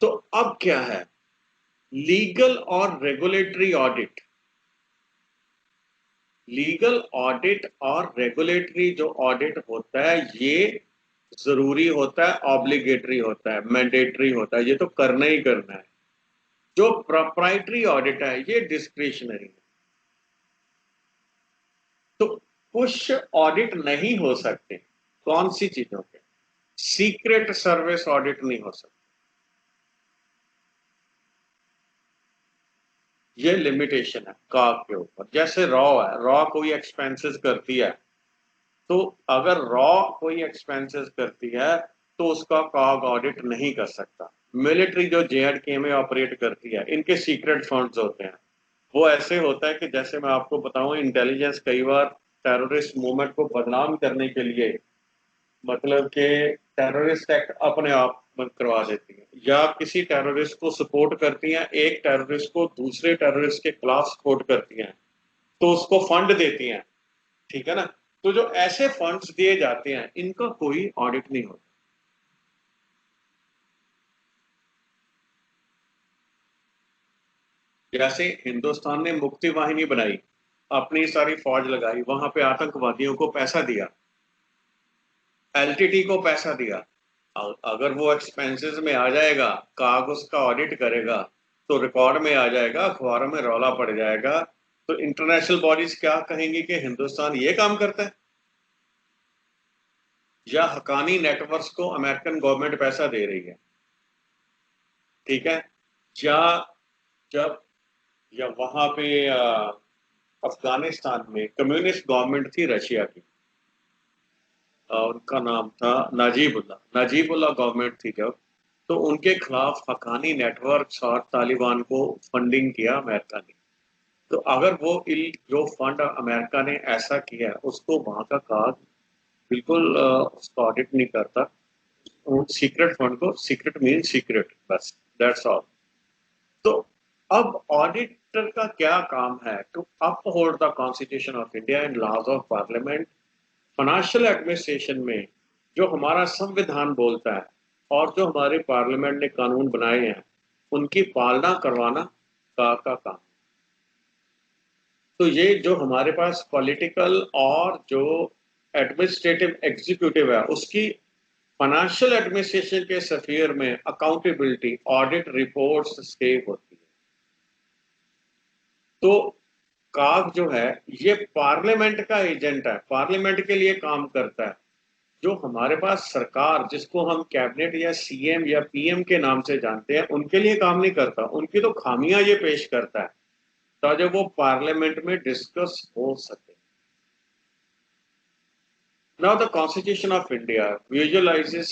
तो अब क्या है, लीगल और रेगुलेटरी ऑडिट। लीगल ऑडिट और रेगुलेटरी जो ऑडिट होता है ये जरूरी होता है, ऑब्लिगेटरी होता है, मैंडेटरी होता है, ये तो करना ही करना है। जो प्रोप्राइटरी ऑडिट है ये डिस्क्रिशनरी है। तो कुछ ऑडिट नहीं हो सकते, कौन सी चीजों के? सीक्रेट सर्विस ऑडिट नहीं हो सकता, ये लिमिटेशन है काग के ऊपर। जैसे रॉ है, रॉ कोई एक्सपेंसेस करती है तो अगर रॉ कोई एक्सपेंसेस करती है तो उसका कॉग ऑडिट नहीं कर सकता। मिलिट्री जो JNK में ऑपरेट करती है, इनके सीक्रेट फंड्स होते हैं। वो ऐसे होता है कि जैसे मैं आपको बताऊं, इंटेलिजेंस कई बार टेररिस्ट मूवमेंट को बदनाम करने के लिए, मतलब कि टेररिस्ट एक्ट अपने आप बंद करवा देती है, या किसी टेररिस्ट को सपोर्ट करती हैं, एक टेररिस्ट को दूसरे टेररिस्ट के खिलाफ सपोर्ट करती हैं, तो उसको फंड देती हैं, ठीक है ना। तो जो ऐसे फंड्स दिए जाते हैं, इनका कोई ऑडिट नहीं होता। जैसे हिंदुस्तान ने मुक्ति वाहिनी बनाई, अपनी सारी फौज लगाई, वहां पे आतंकवादियों को पैसा दिया, LTT को पैसा दिया। अगर वो एक्सपेंसेस में आ जाएगा, काग उसका ऑडिट करेगा, तो रिकॉर्ड में आ जाएगा, अखबारों में रौला पड़ जाएगा, तो इंटरनेशनल बॉडीज क्या कहेंगी कि हिंदुस्तान ये काम करता है। या हकानी नेटवर्क्स को अमेरिकन गवर्नमेंट पैसा दे रही है, ठीक है। या जब या वहां पे अफगानिस्तान में कम्युनिस्ट गवर्नमेंट थी रशिया की, उनका नाम था नाजीबुल्ला गवर्नमेंट थी जब, तो उनके खिलाफ हकानी नेटवर्क्स और तालिबान को फंडिंग किया अमेरिका ने। तो अगर वो जो फंड अमेरिका ने ऐसा किया है, उसको वहां का काग बिल्कुल उसका ऑडिट नहीं करता। सीक्रेट फंड को, सीक्रेट मीन सीक्रेट, बस, दैट्स ऑल। तो अब ऑडिटर का क्या काम है? To uphold the constitution of India and laws of parliament. Financial administration में जो हमारा संविधान बोलता है और जो हमारे पार्लियामेंट ने कानून बनाए हैं, उनकी पालना करवाना का काम। तो ये जो हमारे पास पॉलिटिकल और जो एडमिनिस्ट्रेटिव एग्जीक्यूटिव है, उसकी फाइनेंशियल एडमिनिस्ट्रेशन के सफीयर में अकाउंटेबिलिटी, ऑडिट रिपोर्ट्स स्टे होती है। तो काग जो है, ये पार्लियामेंट का एजेंट है, पार्लियामेंट के लिए काम करता है। जो हमारे पास सरकार, जिसको हम कैबिनेट या CM या PM के नाम से जानते हैं, उनके लिए काम नहीं करता, उनकी तो खामियां ये पेश करता है ताकि वो पार्लियामेंट में डिस्कस हो सके। Now the constitution of India visualises.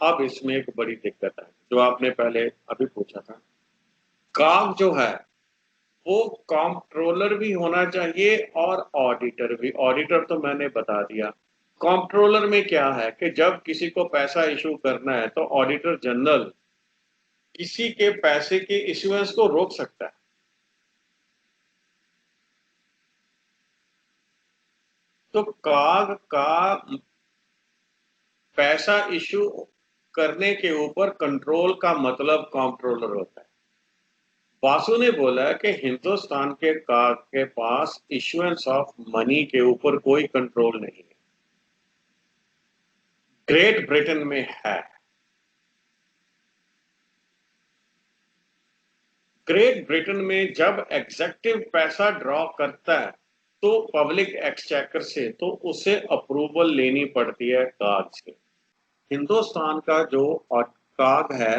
अब इसमें एक बड़ी दिक्कत है जो आपने पहले अभी पूछा था। काग जो है वो कंट्रोलर भी होना चाहिए और ऑडिटर भी। ऑडिटर तो मैंने बता दिया। कंट्रोलर में क्या है कि जब किसी को पैसा इशू करना है तो ऑडिटर जनरल किसी के पैसे के इश्यूएंस को रोक सकता है। तो काग का पैसा इशू करने के ऊपर कंट्रोल का मतलब कंट्रोलर होता है। वासु ने बोला कि हिंदुस्तान के काग के पास इश्यूएंस ऑफ मनी के ऊपर कोई कंट्रोल नहीं है, ग्रेट ब्रिटेन में है। ग्रेट ब्रिटेन में जब एग्जेक्टिव पैसा ड्रॉ करता है तो पब्लिक एक्सचेकर से, तो उसे अप्रूवल लेनी पड़ती है काग से। हिंदुस्तान का जो काग है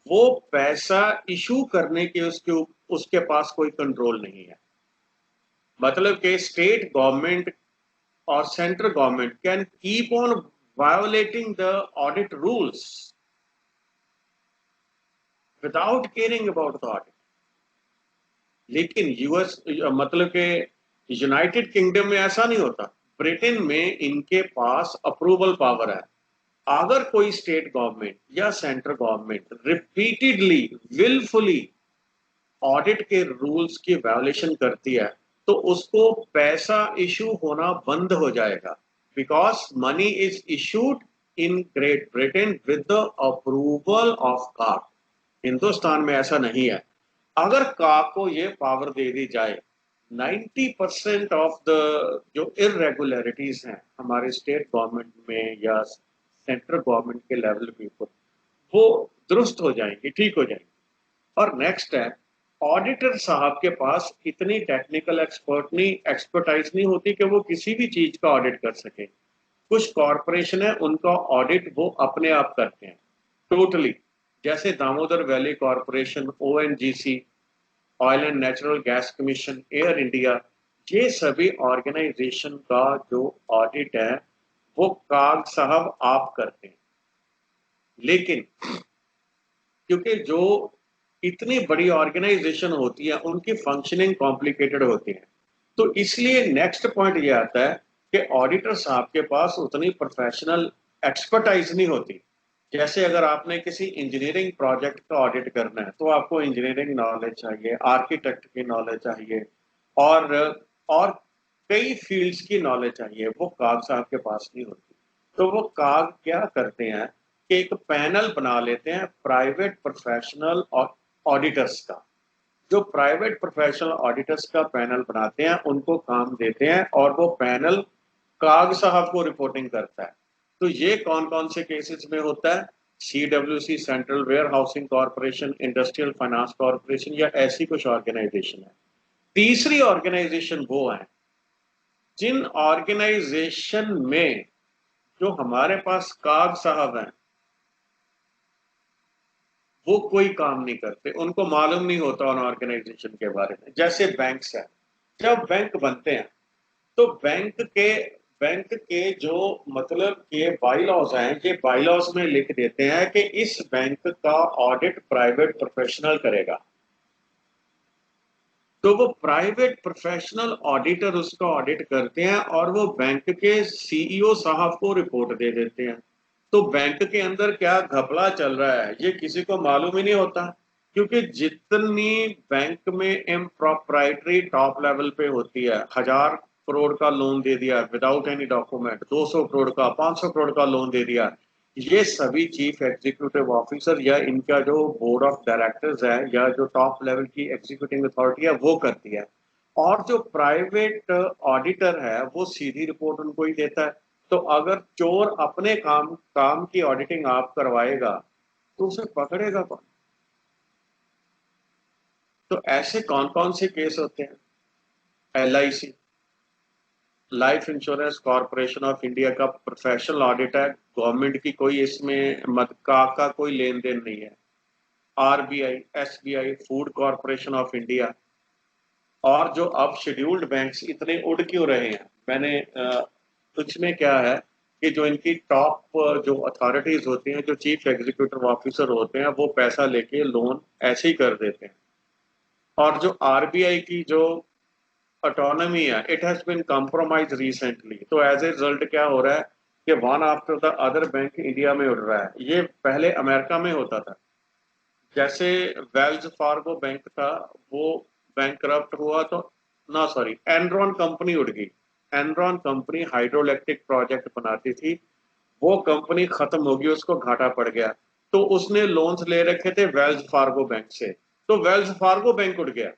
वो पैसा इशू करने के उसके पास कोई कंट्रोल नहीं है। मतलब कि स्टेट गवर्नमेंट और central government can keep on violating the audit rules without caring about the audit. लेकिन US, मतलब के यूनाइटेड किंगडम में ऐसा नहीं होता। ब्रिटेन में इनके पास अप्रूवल पावर है। अगर कोई स्टेट गवर्नमेंट या central government repeatedly wilfully audit के रूल्स की वायोलेशन करती है तो उसको पैसा इशू होना बंद हो जाएगा, because money is issued in great Britain with the approval of काग। हिंदुस्तान में ऐसा नहीं है। अगर काग को ये पावर दे दी जाए, 90% ऑफ द जो इरेगुलरिटीज हैं हमारे स्टेट गवर्नमेंट में या सेंट्रल गवर्नमेंट के लेवल के ऊपर, वो दुरुस्त हो जाएंगी, ठीक हो जाएंगी। और नेक्स्ट है, ऑडिटर साहब के पास इतनी टेक्निकल एक्सपर्टाइज नहीं होती कि वो किसी भी चीज का ऑडिट कर सके। कुछ कॉरपोरेशन है, उनका ऑडिट वो अपने आप करते हैं टोटली। जैसे Damodar valley corporation, ONGC, oil and natural gas commission, air India, ये सभी ऑर्गेनाइजेशन का जो ऑडिट है वो काग साहब आप करते हैं, लेकिन क्योंकि जो इतनी बड़ी ऑर्गेनाइजेशन होती है उनकी फंक्शनिंग कॉम्प्लिकेटेड होती है, तो इसलिए नेक्स्ट पॉइंट ये आता है कि ऑडिटर साहब के पास उतनी प्रोफेशनल एक्सपर्टाइज नहीं होती। जैसे अगर आपने किसी इंजीनियरिंग प्रोजेक्ट का ऑडिट करना है तो आपको इंजीनियरिंग नॉलेज चाहिए, आर्किटेक्ट की नॉलेज चाहिए, और और कई फील्ड्स की नॉलेज चाहिए, वो काग साहब के पास नहीं होती। तो वो काग क्या करते हैं कि एक पैनल बना लेते हैं प्राइवेट प्रोफेशनल ऑडिटर्स का। जो प्राइवेट प्रोफेशनल ऑडिटर्स का पैनल बनाते हैं उनको काम देते हैं, और वो पैनल काग साहब को रिपोर्टिंग करता है। तो ये कौन कौन से केसेस में होता है? CWC, central warehousing corporation, industrial finance corporation, या ऐसी कुछ ऑर्गेनाइजेशन है। तीसरी ऑर्गेनाइजेशन वो है जिन ऑर्गेनाइजेशन में जो हमारे पास काग साहब हैं वो कोई काम नहीं करते, उनको मालूम नहीं होता उन ऑर्गेनाइजेशन के बारे में। जैसे बैंक्स है, जब बैंक बनते हैं तो बैंक के जो मतलब ये बाईलॉज हैं, ये बाईलॉज में लिख देते हैं कि इस बैंक का ऑडिट प्राइवेट प्रोफेशनल करेगा। तो वो प्राइवेट प्रोफेशनल ऑडिटर उसका ऑडिट करते हैं और वो बैंक के CEO साहब को रिपोर्ट दे देते हैं। तो बैंक के अंदर क्या घपला चल रहा है ये किसी को मालूम ही नहीं होता, क्योंकि जितनी बैंक में इम्प्रॉप्राइटरी टॉप लेवल पे होती है, 1000 करोड़ का लोन दे दिया विदाउट एनी डॉक्यूमेंट, 200 करोड़ का, 500 करोड़ का लोन दे दिया, ये सभी चीफ एग्जीक्यूटिव ऑफिसर या इनका जो बोर्ड ऑफ डायरेक्टर्स है या जो टॉप लेवल की एग्जीक्यूटिव अथॉरिटी है वो करती है। और जो प्राइवेट ऑडिटर है वो सीधी रिपोर्ट उनको ही देता है। तो अगर चोर अपने काम की ऑडिटिंग आप करवाएगा तो उसे पकड़ेगा कौन? तो ऐसे कौन कौन से केस होते हैं? LIC, life insurance corporation of India का प्रोफेशनल ऑडिट है, गवर्नमेंट की कोई इसमें मत का कोई लेन देन नहीं है। RBI, SBI, food corporation of India. और जो अब शेड्यूल्ड बैंक्स इतने उड़ क्यों रहे हैं, मैंने उसमें क्या है कि जो इनकी टॉप जो अथॉरिटीज होती हैं, जो चीफ एग्जीक्यूटिव ऑफिसर होते हैं, वो पैसा लेके लोन ऐसे ही कर देते हैं। और जो RBI की जो ऑटोनॉमी है, it has been compromise recently. तो एज ए रिजल्ट क्या हो रहा है कि one after the other bank India में उड़ रहा है। ये पहले अमेरिका में होता था। जैसे वेल्स फार्गो बैंक था, वो बैंक करप्ट हुआ तो, ना सॉरी, एनरॉन कंपनी उड़ गई। एनरॉन कंपनी हाइड्रोइलेक्ट्रिक प्रोजेक्ट बनाती थी, वो कंपनी खत्म होगी, उसको घाटा पड़ गया, तो उसने लोन्स ले रखे थे वेल्स फार्गो बैंक से, तो वेल्स फार्गो बैंक उड़ गया।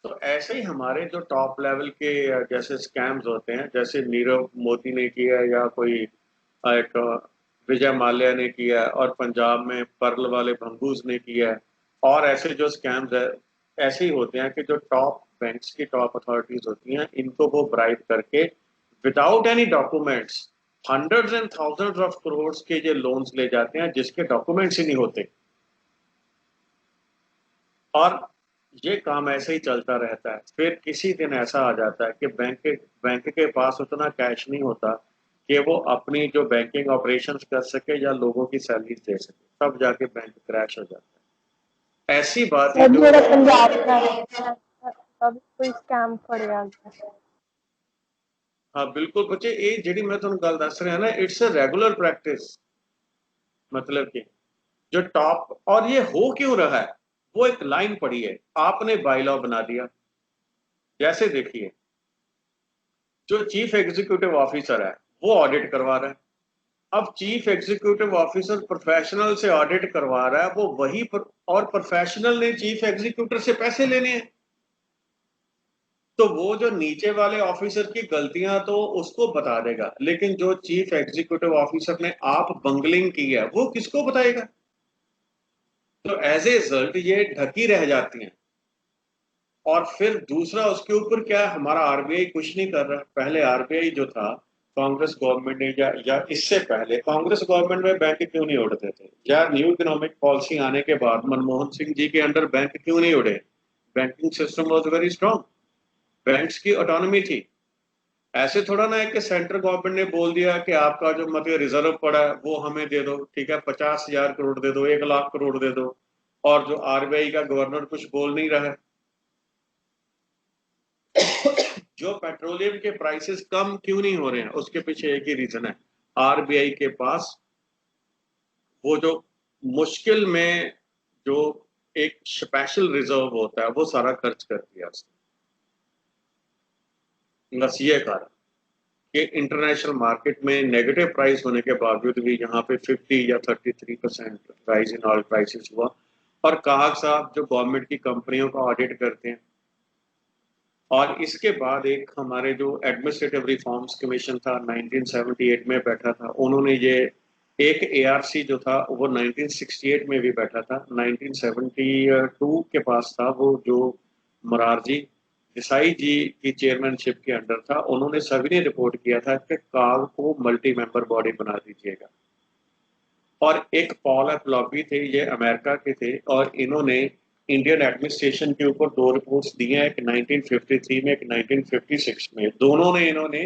तो ऐसे ही हमारे जो टॉप लेवल के जैसे स्कैम्स होते हैं, जैसे नीरव मोदी ने किया या कोई एक विजय माल्या ने किया है, और पंजाब में पर्ल वाले भंगूस ने किया है, और ऐसे जो स्कैम्स है ऐसे ही होते हैं कि जो टॉप बैंक्स की टॉप अथॉरिटीज होती हैं इनको वो ब्राइब करके without any documents hundreds and thousands of crore के ये लोन्स ले जाते हैं जिसके डॉक्यूमेंट्स ही नहीं होते। और ये काम ऐसे ही चलता रहता है। फिर किसी दिन ऐसा आ जाता है कि बैंक के पास उतना कैश नहीं होता कि वो अपनी जो बैंकिंग ऑपरेशंस कर सके या लोगों की सैलरी दे सके, तब जाके बैंक क्रैश हो जाता है। ऐसी बात है सर जो मेरा पंजाब में तब कोई स्कैम फड़िया गया। हाँ बिल्कुल बच्चे, ये जी मैं तुम गल दस रहा ना, इट्स अ रेगुलर प्रैक्टिस। मतलब कि जो टॉप, और ये हो क्यों रहा है, वो एक लाइन पड़ी है, आपने बाईलॉ बना दिया। जैसे देखिए, जो चीफ एग्जीक्यूटिव ऑफिसर है वो ऑडिट करवा रहा है। अब चीफ एग्जीक्यूटिव ऑफिसर प्रोफेशनल से ऑडिट करवा रहा है, वो और प्रोफेशनल ने चीफ एग्जीक्यूटिव से पैसे लेने हैं। तो वो जो नीचे वाले ऑफिसर की गलतियां तो उसको बता देगा, लेकिन जो चीफ एग्जीक्यूटिव ऑफिसर ने आप बंगलिंग की है वो किसको बताएगा? तो एज ए रिजल्ट ये ढकी रह जाती हैं। और फिर दूसरा उसके ऊपर क्या है, हमारा RBI कुछ नहीं कर रहा। पहले RBI जो था कांग्रेस गवर्नमेंट ने या इससे पहले कांग्रेस गवर्नमेंट में बैंक क्यों नहीं उड़ते थे? या न्यू इकोनॉमिक पॉलिसी आने के बाद मनमोहन सिंह जी के अंडर बैंक क्यों नहीं उड़े? Banking system was very strong, banks की ऑटोनॉमी थी। ऐसे थोड़ा ना है कि सेंट्रल गवर्नमेंट ने बोल दिया कि आपका जो मतलब रिजर्व पड़ा है वो हमें दे दो, ठीक है, 50,000 करोड़ दे दो, 1 लाख करोड़ दे दो, और जो आरबीआई का गवर्नर कुछ बोल नहीं रहा है। जो पेट्रोलियम के प्राइसेस कम क्यों नहीं हो रहे हैं, उसके पीछे एक ही रीजन है, आरबीआई के पास वो जो मुश्किल में जो एक स्पेशल रिजर्व होता है वो सारा खर्च कर दिया उसने। बस ये कारण कि इंटरनेशनल मार्केट में नेगेटिव प्राइस होने के बावजूद भी यहाँ पे 50 या 33% राइज इन ऑयल प्राइसेस हुआ। और काग साहब जो गवर्नमेंट की कंपनियों का ऑडिट करते हैं, और इसके बाद एक हमारे जो एडमिनिस्ट्रेटिव रिफॉर्म्स कमीशन था 1978 में बैठा था, उन्होंने ये एक एआरसी जो था वो 1968 में भी बैठा था, 1972 के पास था वो, जो मोरारजी देसाई जी की चेयरमैनशिप के अंडर था। उन्होंने सभी ने रिपोर्ट किया था कि काग को मल्टी मेंबर बॉडी बना दीजिएगा। और एक पॉल एफलॉपी थे, ये अमेरिका के थे, और इन्होंने इंडियन एडमिनिस्ट्रेशन के ऊपर 2 रिपोर्ट्स दी हैं, एक 1953 में, एक 1956 में। दोनों ने इन्होंने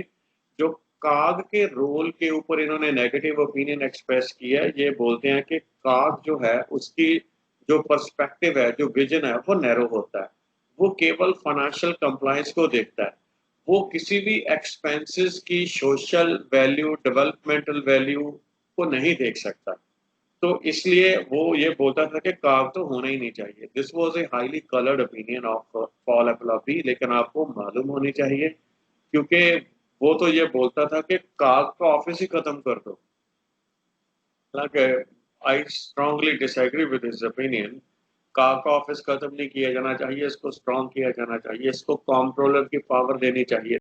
जो काग के रोल के ऊपर इन्होंने नेगेटिव ओपिनियन एक्सप्रेस किया है। ये बोलते हैं कि काग जो है उसकी जो पर्सपेक्टिव है, जो विजन है, वो नैरो होता है, वो केवल फाइनेंशियल कंप्लायंस को देखता है, वो किसी भी एक्सपेंसेस की सोशल वैल्यू, डेवलपमेंटल वैल्यू को नहीं देख सकता। तो इसलिए वो ये बोलता था कि काग तो होना ही नहीं चाहिए। This was a highly coloured opinion of Paul Appleby, लेकिन आपको मालूम होनी चाहिए, क्योंकि वो तो ये बोलता था कि काग का ऑफिस ही खत्म कर दो। हालांकि I strongly disagree with his opinion. काग का ऑफिस खत्म नहीं किया जाना चाहिए, इसको स्ट्रांग किया जाना चाहिए, इसको कंट्रोलर की पावर देनी चाहिए।